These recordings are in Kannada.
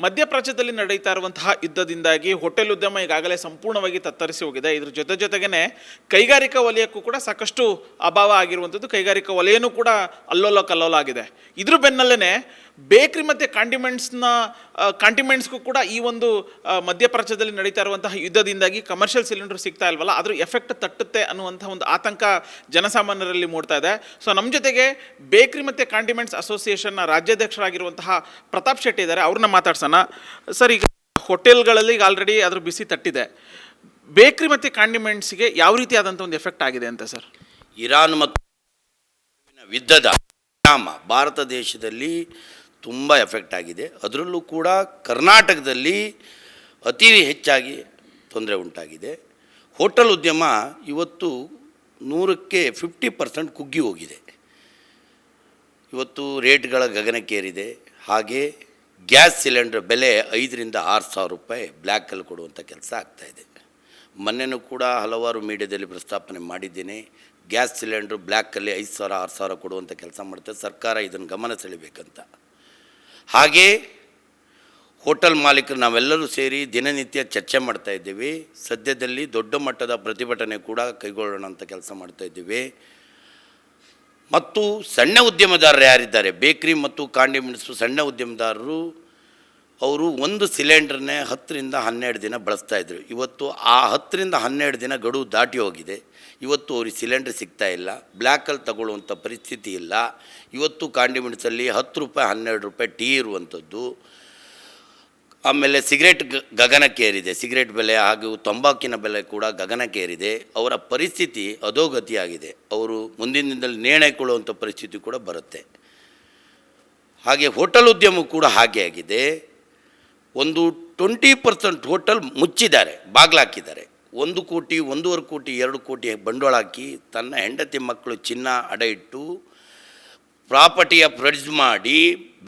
ಮಧ್ಯಪ್ರಾಚ್ಯದಲ್ಲಿ ನಡೀತಾ ಇರುವಂತಹ ಯುದ್ಧದಿಂದಾಗಿ ಹೋಟೆಲ್ ಉದ್ಯಮ ಈಗಾಗಲೇ ಸಂಪೂರ್ಣವಾಗಿ ತತ್ತರಿಸಿ ಹೋಗಿದೆ. ಇದ್ರ ಜೊತೆಗೇನೆ ಕೈಗಾರಿಕಾ ವಲಯಕ್ಕೂ ಕೂಡ ಸಾಕಷ್ಟು ಅಭಾವ ಆಗಿರುವಂಥದ್ದು. ಕೈಗಾರಿಕಾ ವಲಯನೂ ಕೂಡ ಅಲ್ಲೋಲ ಕಲ್ಲೋಲ ಆಗಿದೆ. ಇದ್ರ ಬೆನ್ನಲ್ಲೇ ಬೇಕ್ರಿ ಮತ್ತು ಕಾಂಟಿಮೆಂಟ್ಸ್ಗೂ ಕೂಡ ಈ ಒಂದು ಮಧ್ಯಪ್ರಾಚ್ಯದಲ್ಲಿ ನಡೀತಾ ಇರುವಂತಹ ಯುದ್ಧದಿಂದಾಗಿ ಕಮರ್ಷಿಯಲ್ ಸಿಲಿಂಡರ್ ಸಿಗ್ತಾ ಇಲ್ವಲ್ಲ, ಅದ್ರ ಎಫೆಕ್ಟ್ ತಟ್ಟುತ್ತೆ ಅನ್ನುವಂಥ ಒಂದು ಆತಂಕ ಜನಸಾಮಾನ್ಯರಲ್ಲಿ ಮೂಡ್ತಾ ಇದೆ. ಸೊ ನಮ್ಮ ಜೊತೆಗೆ ಬೇಕ್ರಿ ಮತ್ತು ಕಾಂಟಿಮೆಂಟ್ಸ್ ಅಸೋಸಿಯೇಷನ್ನ ರಾಜ್ಯಾಧ್ಯಕ್ಷರಾಗಿರುವಂತಹ ಪ್ರತಾಪ್ ಶೆಟ್ಟಿ ಇದ್ದಾರೆ. ಅವ್ರನ್ನ ಮಾತಾಡ್ಸೋಣ. ಸರ್, ಈಗ ಹೋಟೆಲ್ಗಳಲ್ಲಿ ಈಗ ಆಲ್ರೆಡಿ ಅದ್ರ ಬಿಸಿ ತಟ್ಟಿದೆ. ಬೇಕ್ರಿ ಮತ್ತು ಕಾಂಡಿಮೆಂಟ್ಸ್ಗೆ ಯಾವ ರೀತಿಯಾದಂಥ ಒಂದು ಎಫೆಕ್ಟ್ ಆಗಿದೆ ಅಂತ ಸರ್? ಇರಾನ್ ಮತ್ತು ಯುದ್ಧದ ಪರಿಣಾಮ ಭಾರತ ದೇಶದಲ್ಲಿ ತುಂಬ ಎಫೆಕ್ಟ್ ಆಗಿದೆ. ಅದರಲ್ಲೂ ಕೂಡ ಕರ್ನಾಟಕದಲ್ಲಿ ಅತಿ ಹೆಚ್ಚಾಗಿ ತೊಂದರೆ ಉಂಟಾಗಿದೆ. ಹೋಟೆಲ್ ಉದ್ಯಮ ಇವತ್ತು 100ಕ್ಕೆ 50% ಕುಗ್ಗಿ ಹೋಗಿದೆ. ಇವತ್ತು ರೇಟ್ಗಳ ಗಗನಕ್ಕೇರಿದೆ. ಹಾಗೆ ಗ್ಯಾಸ್ ಸಿಲಿಂಡರ್ ಬೆಲೆ 5,000 to 6,000 ರೂಪಾಯಿ ಬ್ಲ್ಯಾಕಲ್ಲಿ ಕೊಡುವಂಥ ಕೆಲಸ ಆಗ್ತಾಯಿದೆ. ಮೊನ್ನೆನೂ ಕೂಡ ಹಲವಾರು ಮೀಡಿಯಾದಲ್ಲಿ ಪ್ರಸ್ತಾಪನೆ ಮಾಡಿದ್ದೇನೆ. ಗ್ಯಾಸ್ ಸಿಲಿಂಡ್ರು ಬ್ಲ್ಯಾಕಲ್ಲಿ 5,000 6,000 ಕೊಡುವಂಥ ಕೆಲಸ ಮಾಡ್ತಾರೆ. ಸರ್ಕಾರ ಇದನ್ನು ಗಮನ ಸೆಳೆಯಬೇಕಂತ. ಹಾಗೆ ಹೋಟೆಲ್ ಮಾಲೀಕರು ನಾವೆಲ್ಲರೂ ಸೇರಿ ದಿನನಿತ್ಯ ಚರ್ಚೆ ಮಾಡ್ತಾಯಿದ್ದೀವಿ. ಸದ್ಯದಲ್ಲಿ ದೊಡ್ಡ ಮಟ್ಟದ ಪ್ರತಿಭಟನೆ ಕೂಡ ಕೈಗೊಳ್ಳೋಣ ಅಂತ ಕೆಲಸ ಮಾಡ್ತಾಯಿದ್ದೀವಿ. ಮತ್ತು ಸಣ್ಣ ಉದ್ಯಮದಾರರು ಯಾರಿದ್ದಾರೆ, ಬೇಕ್ರಿ ಮತ್ತು ಕಾಂಡಿಮೆಂಟ್ಸು ಸಣ್ಣ ಉದ್ಯಮದಾರರು, ಅವರು ಒಂದು ಸಿಲಿಂಡ್ರನ್ನೇ 10ರಿಂದ 12 ದಿನ ಬಳಸ್ತಾಯಿದ್ರು. ಇವತ್ತು ಆ 10ರಿಂದ 12 ದಿನ ಗಡುವು ದಾಟಿ ಹೋಗಿದೆ. ಇವತ್ತು ಅವ್ರಿಗೆ ಸಿಲಿಂಡ್ರ್ ಸಿಗ್ತಾಯಿಲ್ಲ. ಬ್ಲ್ಯಾಕಲ್ಲಿ ತಗೊಳ್ಳುವಂಥ ಪರಿಸ್ಥಿತಿ ಇಲ್ಲ. ಇವತ್ತು ಕಾಂಡಿಮೆಂಟ್ಸಲ್ಲಿ 10 ರೂಪಾಯಿ 12 ರೂಪಾಯಿ ಟೀ ಇರುವಂಥದ್ದು. ಆಮೇಲೆ ಸಿಗರೇಟ್ ಗಗನಕ್ಕೇರಿದೆ. ಸಿಗರೇಟ್ ಬೆಲೆ ಹಾಗೂ ತಂಬಾಕಿನ ಬೆಲೆ ಕೂಡ ಗಗನಕ್ಕೇರಿದೆ. ಅವರ ಪರಿಸ್ಥಿತಿ ಅಧೋಗತಿಯಾಗಿದೆ. ಅವರು ಮುಂದಿನ ದಿನದಲ್ಲಿ ನೇಣಾಕೊಳ್ಳುವಂಥ ಪರಿಸ್ಥಿತಿ ಕೂಡ ಬರುತ್ತೆ. ಹಾಗೆ ಹೋಟೆಲ್ ಉದ್ಯಮ ಕೂಡ ಹಾಗೆ ಆಗಿದೆ. ಒಂದು 20% ಹೋಟೆಲ್ ಮುಚ್ಚಿದ್ದಾರೆ, ಬಾಗಿಲಾಕಿದ್ದಾರೆ. 1 ಕೋಟಿ 1.5 ಕೋಟಿ 2 ಕೋಟಿ ಬಂಡವಾಳ ಹಾಕಿ ತನ್ನ ಹೆಂಡತಿ ಮಕ್ಕಳು ಚಿನ್ನ ಅಡ ಇಟ್ಟು ಪ್ರಾಪರ್ಟಿಯ ಪ್ರೊಡ್ಯೂಸ್ ಮಾಡಿ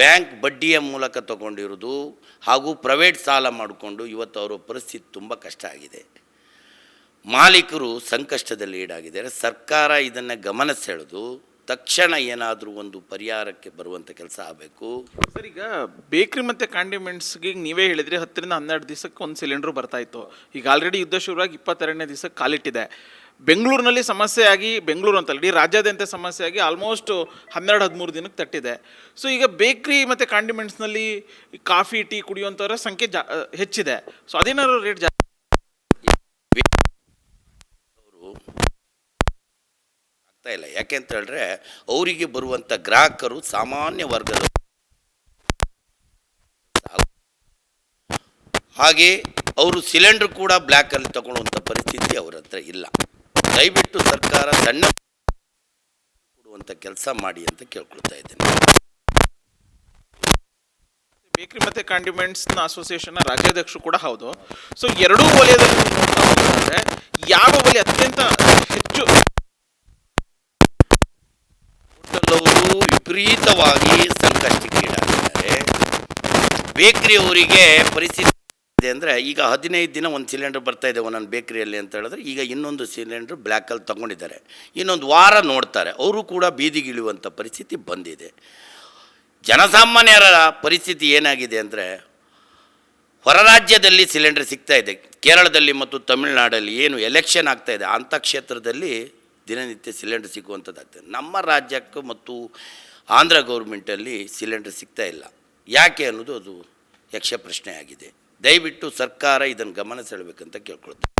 ಬ್ಯಾಂಕ್ ಬಡ್ಡಿಯ ಮೂಲಕ ತಗೊಂಡಿರೋದು ಹಾಗೂ ಪ್ರೈವೇಟ್ ಸಾಲ ಮಾಡಿಕೊಂಡು ಇವತ್ತು ಅವರ ಪರಿಸ್ಥಿತಿ ತುಂಬ ಕಷ್ಟ ಆಗಿದೆ. ಮಾಲೀಕರು ಸಂಕಷ್ಟದಲ್ಲಿ ಈಡಾಗಿದ್ದಾರೆ. ಸರ್ಕಾರ ಇದನ್ನು ಗಮನ ಸೆಳೆದು ತಕ್ಷಣ ಏನಾದರೂ ಒಂದು ಪರಿಹಾರಕ್ಕೆ ಬರುವಂಥ ಕೆಲಸ ಆಗಬೇಕು. ಸರ್, ಈಗ ಬೇಕ್ರಿ ಮತ್ತು ಕಾಂಡಿಮೆಂಟ್ಸ್ಗೆ ನೀವೇ ಹೇಳಿದ್ರಿ 10ರಿಂದ 12 ದಿವಸಕ್ಕೆ ಒಂದು ಸಿಲಿಂಡ್ರು ಬರ್ತಾಯಿತ್ತು. ಈಗ ಆಲ್ರೆಡಿ ಯುದ್ಧ ಶುರುವಾಗಿ 22ನೇ ದಿವಸಕ್ಕೆ ಕಾಲಿಟ್ಟಿದೆ. ಬೆಂಗಳೂರಿನಲ್ಲಿ ಸಮಸ್ಯೆಯಾಗಿ, ಬೆಂಗಳೂರು ಅಂತಲ್ಲ ಇಡೀ ರಾಜ್ಯಾದ್ಯಂತ ಸಮಸ್ಯೆಯಾಗಿ ಆಲ್ಮೋಸ್ಟ್ 12-13 ದಿನಕ್ಕೆ ತಟ್ಟಿದೆ. ಸೊ ಈಗ ಬೇಕ್ರಿ ಮತ್ತು ಕಾಂಡಿಮೆಂಟ್ಸ್ನಲ್ಲಿ ಕಾಫಿ ಟೀ ಕುಡಿಯುವಂಥವ್ರ ಸಂಖ್ಯೆ ಹೆಚ್ಚಿದೆ. ಸೊ ಅದೇನಾದ್ರು ರೇಟ್ ಜಾಸ್ತಿ ಆಗ್ತಾ ಇಲ್ಲ. ಯಾಕೆ ಅಂತ ಹೇಳಿದ್ರೆ ಅವರಿಗೆ ಬರುವಂಥ ಗ್ರಾಹಕರು ಸಾಮಾನ್ಯ ವರ್ಗದ, ಹಾಗೆ ಅವರು ಸಿಲಿಂಡರ್ ಕೂಡ ಬ್ಲ್ಯಾಕಲ್ಲಿ ತಗೊಳ್ಳುವಂಥ ಪರಿಸ್ಥಿತಿ ಅವರ ಹತ್ರ ಇಲ್ಲ. ದಯವಿಟ್ಟು ಸರ್ಕಾರ ಸಣ್ಣ ಕೊಡುವಂಥ ಕೆಲಸ ಮಾಡಿ ಅಂತ ಕೇಳ್ಕೊಳ್ತಾ ಇದ್ದೇನೆ. ಬೇಕ್ರಿ ಮತ್ತು ಕಾಂಡಿಮೆಂಟ್ಸ್ನ ಅಸೋಸಿಯೇಷನ್ನ ರಾಜ್ಯಾಧ್ಯಕ್ಷರು ಕೂಡ ಹೌದು. ಸೊ ಎರಡೂ ವಲಯದಲ್ಲಿ ಯಾವ ವಲಯ ಅತ್ಯಂತ ಹೆಚ್ಚು ಹೋಟೆಲ್ ವಿಪರೀತವಾಗಿ ಸಂಕಷ್ಟಕ್ಕೀಡಾಗಿದ್ದಾರೆ? ಬೇಕ್ರಿ ಅವರಿಗೆ ಪರಿಸ್ಥಿತಿ ಅಂದರೆ ಈಗ 15 ದಿನ ಒಂದು ಸಿಲಿಂಡರ್ ಬರ್ತಾಯಿದೆ ಒಂದೊಂದು ಬೇಕ್ರಿಯಲ್ಲಿ ಅಂತ ಹೇಳಿದ್ರೆ, ಈಗ ಇನ್ನೊಂದು ಸಿಲಿಂಡ್ರ್ ಬ್ಲ್ಯಾಕಲ್ಲಿ ತಗೊಂಡಿದ್ದಾರೆ. ಇನ್ನೊಂದು ವಾರ ನೋಡ್ತಾರೆ, ಅವರು ಕೂಡ ಬೀದಿಗಿಳಿಯುವಂಥ ಪರಿಸ್ಥಿತಿ ಬಂದಿದೆ. ಜನಸಾಮಾನ್ಯರ ಪರಿಸ್ಥಿತಿ ಏನಾಗಿದೆ ಅಂದರೆ, ಹೊರ ರಾಜ್ಯದಲ್ಲಿ ಸಿಲಿಂಡರ್ ಸಿಗ್ತಾಯಿದೆ. ಕೇರಳದಲ್ಲಿ ಮತ್ತು ತಮಿಳುನಾಡಲ್ಲಿ ಏನು ಎಲೆಕ್ಷನ್ ಆಗ್ತಾಯಿದೆ ಅಂಥ ಕ್ಷೇತ್ರದಲ್ಲಿ ದಿನನಿತ್ಯ ಸಿಲಿಂಡರ್ ಸಿಗುವಂಥದ್ದಾಗ್ತದೆ. ನಮ್ಮ ರಾಜ್ಯಕ್ಕೂ ಮತ್ತು ಆಂಧ್ರ ಗೌರ್ಮೆಂಟಲ್ಲಿ ಸಿಲಿಂಡರ್ ಸಿಗ್ತಾಯಿಲ್ಲ. ಯಾಕೆ ಅನ್ನೋದು ಅದು ಯಕ್ಷ ಪ್ರಶ್ನೆ ಆಗಿದೆ. ದಯವಿಟ್ಟು ಸರ್ಕಾರ ಇದನ್ನು ಗಮನ ಸೆಳೆಬೇಕಂತ ಕೇಳ್ಕೊಳ್ತಾರೆ.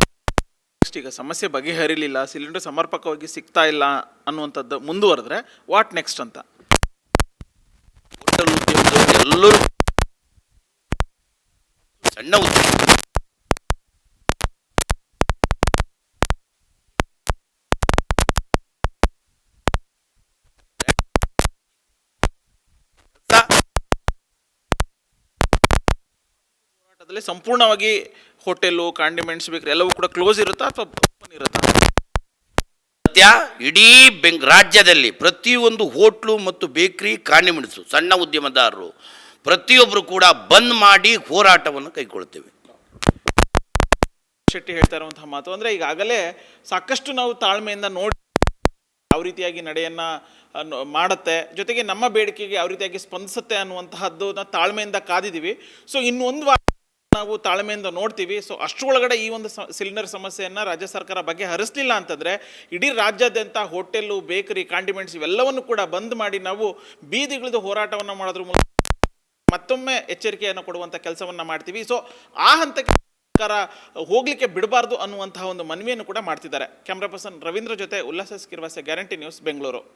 ಈಗ ಸಮಸ್ಯೆ ಬಗೆಹರಿಲಿಲ್ಲ, ಸಿಲಿಂಡರ್ ಸಮರ್ಪಕವಾಗಿ ಸಿಗ್ತಾ ಇಲ್ಲ ಅನ್ನುವಂಥದ್ದು ಮುಂದುವರೆದ್ರೆ ವಾಟ್ ನೆಕ್ಸ್ಟ್ ಅಂತ ಹೋಟೆಲ್ ಉದ್ಯಮದವರು ಎಲ್ಲರೂ ಸಣ್ಣ ಉದ್ಯಮ ಸಂಪೂರ್ಣವಾಗಿ ಹೋಟೆಲು ಕಾಂಡಿಮೆಂಟ್ಸ್ ಬೇಕ್ರಿ ಎಲ್ಲವೂ ಕೂಡ ಕ್ಲೋಸ್ ಇರುತ್ತಾ ಅಥವಾ ಓಪನ್ ಇರುತ್ತಾ? ಸದ್ಯ ಇಡೀ ರಾಜ್ಯದಲ್ಲಿ ಪ್ರತಿಯೊಂದು ಹೋಟ್ಲು ಮತ್ತು ಬೇಕ್ರಿ ಕಾಂಡಿಮೆಂಟ್ಸು ಸಣ್ಣ ಉದ್ಯಮದಾರರು ಪ್ರತಿಯೊಬ್ಬರು ಕೂಡ ಬಂದ್ ಮಾಡಿ ಹೋರಾಟವನ್ನು ಕೈಗೊಳ್ತೇವೆ. ಶೆಟ್ಟಿ ಹೇಳ್ತಾ ಇರುವಂತಹ ಮಾತು ಅಂದರೆ, ಈಗಾಗಲೇ ಸಾಕಷ್ಟು ನಾವು ತಾಳ್ಮೆಯಿಂದ ನೋಡಿ ಯಾವ ರೀತಿಯಾಗಿ ನಡೆಯನ್ನು ಮಾಡುತ್ತೆ, ಜೊತೆಗೆ ನಮ್ಮ ಬೇಡಿಕೆಗೆ ಯಾವ ರೀತಿಯಾಗಿ ಸ್ಪಂದಿಸುತ್ತೆ ಅನ್ನುವಂತಹದ್ದನ್ನ ತಾಳ್ಮೆಯಿಂದ ಕಾದಿದ್ದೀವಿ. ಸೊ ಇನ್ನೊಂದು ವಾರ ನಾವು ತಾಳ್ಮೆಯಿಂದ ನೋಡ್ತೀವಿ. ಸೊ ಅಷ್ಟರೊಳಗಡೆ ಈ ಒಂದು ಸಿಲಿಂಡರ್ ಸಮಸ್ಯೆಯನ್ನು ರಾಜ್ಯ ಸರ್ಕಾರ ಬಗೆಹರಿಸಲಿಲ್ಲ ಅಂತಂದರೆ ಇಡೀ ರಾಜ್ಯಾದ್ಯಂತ ಹೋಟೆಲ್ಲು, ಬೇಕರಿ, ಕಾಂಡಿಮೆಂಟ್ಸ್ ಇವೆಲ್ಲವನ್ನು ಕೂಡ ಬಂದ್ ಮಾಡಿ ನಾವು ಬೀದಿಗಿಳಿದು ಹೋರಾಟವನ್ನು ಮಾಡೋದ್ರ ಮೂಲಕ ಮತ್ತೊಮ್ಮೆ ಎಚ್ಚರಿಕೆಯನ್ನು ಕೊಡುವಂಥ ಕೆಲಸವನ್ನು ಮಾಡ್ತೀವಿ. ಸೊ ಆ ಹಂತಕ್ಕೆ ಸರ್ಕಾರ ಹೋಗಲಿಕ್ಕೆ ಬಿಡಬಾರ್ದು ಅನ್ನುವಂತಹ ಒಂದು ಮನವಿಯನ್ನು ಕೂಡ ಮಾಡ್ತಿದ್ದಾರೆ. ಕ್ಯಾಮ್ರಾ ಪರ್ಸನ್ ರವೀಂದ್ರ ಜೊತೆ ಉಲ್ಲಾಸ ಸ್ಕಿರ್ವಾಸೆ, ಗ್ಯಾರಂಟಿ ನ್ಯೂಸ್, ಬೆಂಗಳೂರು.